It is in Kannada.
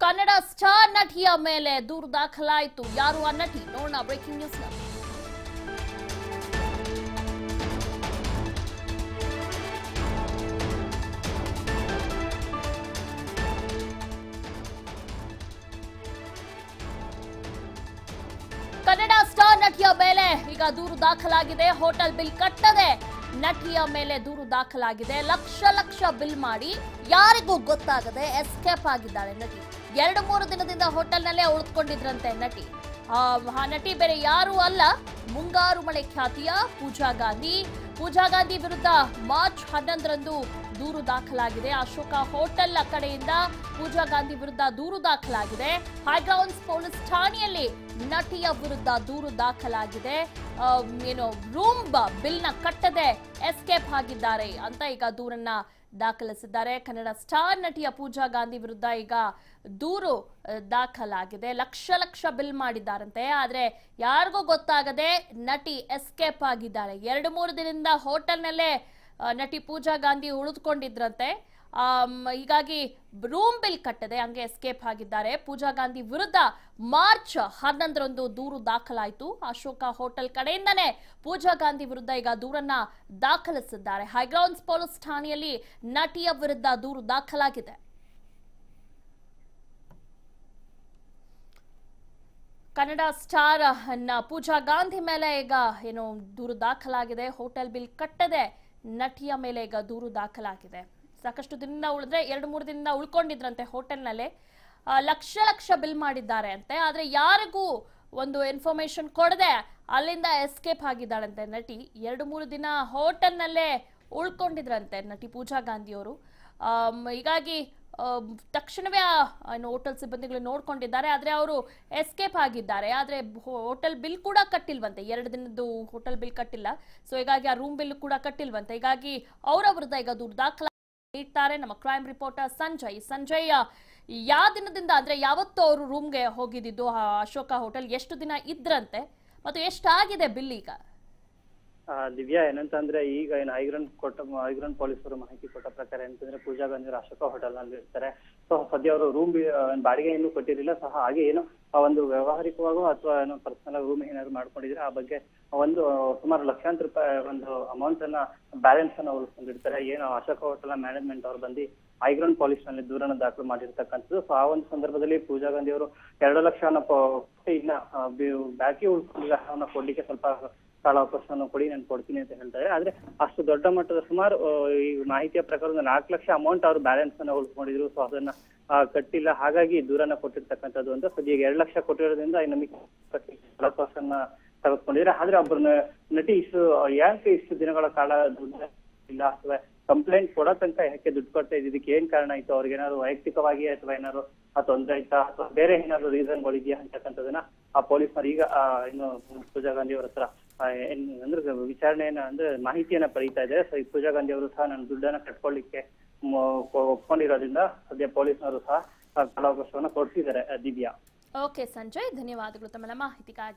ಕನ್ನಡ ಸ್ಟಾರ್ ನಟಿಯ ಮೇಲೆ ದೂರು ದಾಖಲಾಯಿತು. ಯಾರು ಆ ನಟಿ ನೋಡೋಣ ಬ್ರೇಕಿಂಗ್ ನ್ಯೂಸ್ ನಲ್ಲಿ. ಕನ್ನಡ ಸ್ಟಾರ್ ನಟಿಯ ಮೇಲೆ ಈಗ ದೂರು ದಾಖಲಾಗಿದೆ. ಹೋಟೆಲ್ ಬಿಲ್ ಕಟ್ಟದೆ ನಟಿಯ ಮೇಲೆ ದೂರು ದಾಖಲಾಗಿದೆ. ಲಕ್ಷ ಬಿಲ್ ಮಾಡಿ ಯಾರಿಗೂ ಗೊತ್ತಾಗದೆ ಎಸ್ಕೇಪ್ ಆಗಿದ್ದಾಳೆ ನಟಿ. 2-3 ದಿನದಿಂದ ಹೋಟೆಲ್ನಲ್ಲೇ ಉಳಿದುಕೊಂಡಿದ್ರಂತೆ ನಟಿ. ಆ ನಟಿ ಬೇರೆ ಯಾರೂ ಅಲ್ಲ, ಮುಂಗಾರು ಮಳೆ ಖ್ಯಾತಿಯ ಪೂಜಾ ಗಾಂಧಿ. ಪೂಜಾ ಗಾಂಧಿ ವಿರುದ್ಧ ಮಾರ್ಚ್ 11ರಂದು ದೂರು ದಾಖಲಾಗಿದೆ. ಅಶೋಕ ಹೋಟೆಲ್ ಕಡೆಯಿಂದ ಪೂಜಾ ಗಾಂಧಿ ವಿರುದ್ಧ ದೂರು ದಾಖಲಾಗಿದೆ. ಹೈಗ್ರೌಂಡ್ಸ್ ಪೊಲೀಸ್ ಠಾಣೆಯಲ್ಲಿ ನಟಿಯ ವಿರುದ್ಧ ದೂರು ದಾಖಲಾಗಿದೆ. ರೂಮ್ ಬಿಲ್ ನ ಕಟ್ಟದೆ ಎಸ್ಕೇಪ್ ಆಗಿದ್ದಾರೆ ಅಂತ ಈಗ ದೂರನ್ನ ದಾಖಲಿಸಿದ್ದಾರೆ. ಕನ್ನಡ ಸ್ಟಾರ್ ನಟಿಯ ಪೂಜಾ ಗಾಂಧಿ ವಿರುದ್ಧ ಈಗ ದೂರು ದಾಖಲಾಗಿದೆ. ಲಕ್ಷ ಬಿಲ್ ಮಾಡಿದ್ದಾರಂತೆ. ಆದ್ರೆ ಯಾರಿಗೂ ಗೊತ್ತಾಗದೆ ನಟಿ ಎಸ್ಕೇಪ್ ಆಗಿದ್ದಾರೆ. 2-3 ದಿನದಿಂದ ಹೋಟೆಲ್ನಲ್ಲೇ ನಟಿ ಪೂಜಾ ಗಾಂಧಿ ಉಳಿದುಕೊಂಡಿದ್ರಂತೆ. ಹೀಗಾಗಿ ರೂಮ್ ಬಿಲ್ ಕಟ್ಟದೆ ಹಂಗೆ ಎಸ್ಕೇಪ್ ಆಗಿದ್ದಾರೆ. ಪೂಜಾ ಗಾಂಧಿ ವಿರುದ್ಧ ಮಾರ್ಚ್ 11ರಂದು ದೂರು ದಾಖಲಾಯಿತು. ಅಶೋಕ ಹೋಟೆಲ್ ಕಡೆಯಿಂದನೇ ಪೂಜಾ ಗಾಂಧಿ ವಿರುದ್ಧ ಈಗ ದೂರನ್ನ ದಾಖಲಿಸಿದ್ದಾರೆ. ಹೈಗ್ರೌಂಡ್ಸ್ ಪೊಲೀಸ್ ಠಾಣೆಯಲ್ಲಿ ನಟಿಯ ವಿರುದ್ಧ ದೂರು ದಾಖಲಾಗಿದೆ. ಕನ್ನಡ ಸ್ಟಾರ್ ಪೂಜಾ ಗಾಂಧಿ ಮೇಲೆ ಈಗ ದೂರು ದಾಖಲಾಗಿದೆ. ಹೋಟೆಲ್ ಬಿಲ್ ಕಟ್ಟದೆ ನಟಿಯ ಮೇಲೆ ಈಗ ದೂರು ದಾಖಲಾಗಿದೆ. ಸಾಕಷ್ಟು ದಿನದಿಂದ ಉಳಿದ್ರೆ 2-3 ದಿನದಿಂದ ಉಳ್ಕೊಂಡಿದ್ರಂತೆ ಹೋಟೆಲ್ನಲ್ಲೇ. ಲಕ್ಷ ಬಿಲ್ ಮಾಡಿದ್ದಾರೆ ಅಂತೆ. ಆದ್ರೆ ಯಾರಿಗೂ ಒಂದು ಇನ್ಫಾರ್ಮೇಶನ್ ಕೊಡದೆ ಅಲ್ಲಿಂದ ಎಸ್ಕೇಪ್ ಆಗಿದ್ದಾಳಂತೆ ನಟಿ. 2-3 ದಿನ ಹೋಟೆಲ್ನಲ್ಲೇ ಉಳ್ಕೊಂಡಿದ್ರಂತೆ ನಟಿ ಪೂಜಾ ಗಾಂಧಿಯವರು. ಹೀಗಾಗಿ ತಕ್ಷಣವೇ ಹೋಟೆಲ್ ಸಿಬ್ಬಂದಿಗಳು ನೋಡ್ಕೊಂಡಿದ್ದಾರೆ. ಆದ್ರೆ ಅವರು ಎಸ್ಕೇಪ್ ಆಗಿದ್ದಾರೆ. ಆದ್ರೆ ಹೋಟೆಲ್ ಬಿಲ್ ಕೂಡ ಕಟ್ಟಿಲ್ವಂತೆ. 2 ದಿನದ್ದು ಹೋಟೆಲ್ ಬಿಲ್ ಕಟ್ಟಿಲ್ಲ. ಸೊ ಹೀಗಾಗಿ ಆ ರೂಮ್ ಬಿಲ್ ಕೂಡ ಕಟ್ಟಿಲ್ವಂತೆ. ಹೀಗಾಗಿ ಅವರ ವಿರುದ್ಧ ಈಗ ದೂರು ದಾಖಲೆ ಇಡ್ತಾರೆ ನಮ್ಮ ಕ್ರೈಮ್ ರಿಪೋರ್ಟರ್ ಸಂಜಯ್. ಯಾವ ದಿನದಿಂದ ಅಂದ್ರೆ ಯಾವತ್ತು ಅವರು ರೂಮ್ಗೆ ಹೋಗಿದ್ದು ಅಶೋಕ ಹೋಟೆಲ್, ಎಷ್ಟು ದಿನ ಇದ್ರಂತೆ ಮತ್ತು ಎಷ್ಟಾಗಿದೆ ಬಿಲ್ ಈಗ? ದಿವ್ಯಾ, ಏನಂತಂದ್ರೆ ಈಗ ಐಗ್ರನ್ ಪೊಲೀಸರು ಮಾಹಿತಿ ಕೊಟ್ಟ ಪ್ರಕಾರ ಏನಂತಂದ್ರೆ ಪೂಜಾ ಗಾಂಧಿ ಅಶೋಕ ಹೋಟೆಲ್ ನಲ್ಲಿ ಇರ್ತಾರೆ. ಸೊ ಸದ್ಯ ಅವರು ರೂಮ್ ಬಾಡಿಗೆ ಏನು ಕೊಟ್ಟಿರಲಿಲ್ಲ. ಸಹ ಹಾಗೆ ಏನು ಒಂದು ವ್ಯವಹಾರಿಕವಾಗೂ ಅಥವಾ ಏನೋ ಪರ್ಸನಲ್ ರೂಮ್ ಏನಾದ್ರು ಮಾಡ್ಕೊಂಡಿದ್ರೆ ಆ ಬಗ್ಗೆ ಒಂದು ಸುಮಾರು ಲಕ್ಷಾಂತರ ರೂಪಾಯಿ ಒಂದು ಅಮೌಂಟ್ ಅನ್ನ ಬ್ಯಾಲೆನ್ಸ್ ಅನ್ನ ಉಳಿಸ್ಕೊಂಡಿರ್ತಾರೆ. ಏನು ಅಶೋಕ ಹೋಟೆಲ್ ಮ್ಯಾನೇಜ್ಮೆಂಟ್ ಅವ್ರು ಬಂದು ಐಗ್ರನ್ ಪೊಲೀಸ್ ನಲ್ಲಿ ದೂರನ್ನ ದಾಖಲು ಮಾಡಿರ್ತಕ್ಕಂಥದ್ದು. ಸೊ ಆ ಒಂದು ಸಂದರ್ಭದಲ್ಲಿ ಪೂಜಾ ಗಾಂಧಿ ಅವರು 2 ಲಕ್ಷನ ಇನ್ನ ಬಾಕಿ ಉಳ್ಕೊಂಡಿಲ್ಲ, ಅವನ್ನ ಕೊಡ್ಲಿಕ್ಕೆ ಸ್ವಲ್ಪ ಕಾಲಾವಕಾಶವನ್ನು ಕೊಡಿ, ನಾನು ಕೊಡ್ತೀನಿ ಅಂತ ಹೇಳ್ತಾರೆ. ಆದ್ರೆ ಅಷ್ಟು ದೊಡ್ಡ ಮಟ್ಟದ ಸುಮಾರು ಈ ಮಾಹಿತಿಯ ಪ್ರಕಾರ 4 ಲಕ್ಷ ಅಮೌಂಟ್ ಅವರು ಬ್ಯಾಲೆನ್ಸ್ ಅನ್ನ ಉಳ್ಕೊಂಡಿದ್ರು. ಸೊ ಅದನ್ನ ಕಟ್ಟಿಲ್ಲ, ಹಾಗಾಗಿ ದೂರನ್ನ ಕೊಟ್ಟಿರ್ತಕ್ಕಂಥದ್ದು ಅಂತ. ಸದ್ಯ 2 ಲಕ್ಷ ಕೊಟ್ಟಿರೋದ್ರಿಂದ ನಮಗೆ ಕಾಲಾವಕಾಶನ ತೆಗೆದುಕೊಂಡಿದ್ರೆ. ಆದ್ರೆ ಒಬ್ಬರನ್ನ ನಟಿ ಯಾಕೆ ಇಷ್ಟು ದಿನಗಳ ಕಾಲ ದುಡ್ಡು ಇಲ್ಲ ಅಥವಾ ಕಂಪ್ಲೇಂಟ್ ಕೊಡೋ ತನಕ ಯಾಕೆ ದುಡ್ಡು ಕೊಡ್ತಾ ಇದಕ್ಕೆ ಏನ್ ಕಾರಣ ಆಯ್ತು? ಅವ್ರಿಗೆ ಏನಾದ್ರು ವೈಯಕ್ತಿಕವಾಗಿ ಅಥವಾ ಏನಾದ್ರು ತೊಂದರೆ ಆಯ್ತಾ ಅಥವಾ ಬೇರೆ ಏನಾದ್ರು ರೀಸನ್ಗಳಿದೆಯಾ ಅಂತಕ್ಕಂಥದನ್ನ ಆ ಪೊಲೀಸರು ಈಗ ಇನ್ನು ಪೂಜಾ ಗಾಂಧಿ ಅವರ ಹತ್ರ ಅಂದ್ರೆ ವಿಚಾರಣೆಯನ್ನ ಅಂದ್ರೆ ಮಾಹಿತಿಯನ್ನ ಪಡೀತಾ ಇದೆ. ಸೊ ಈ ಪೂಜಾ ಗಾಂಧಿ ಅವರು ಸಹ ನನ್ನ ದುಡ್ಡನ್ನ ಕಟ್ಕೊಳ್ಳಿಕ್ಕೆ ಒಪ್ಕೊಂಡಿರೋದ್ರಿಂದ ಸದ್ಯ ಪೊಲೀಸರು ಸಹ ಕಾಲಾವಕಾಶವನ್ನ ಕೊಡ್ತಿದ್ದಾರೆ. ದಿವ್ಯಾ. ಓಕೆ ಸಂಜಯ್, ಧನ್ಯವಾದಗಳು ತಮ್ಮ ಮಾಹಿತಿಗಾಗಿ.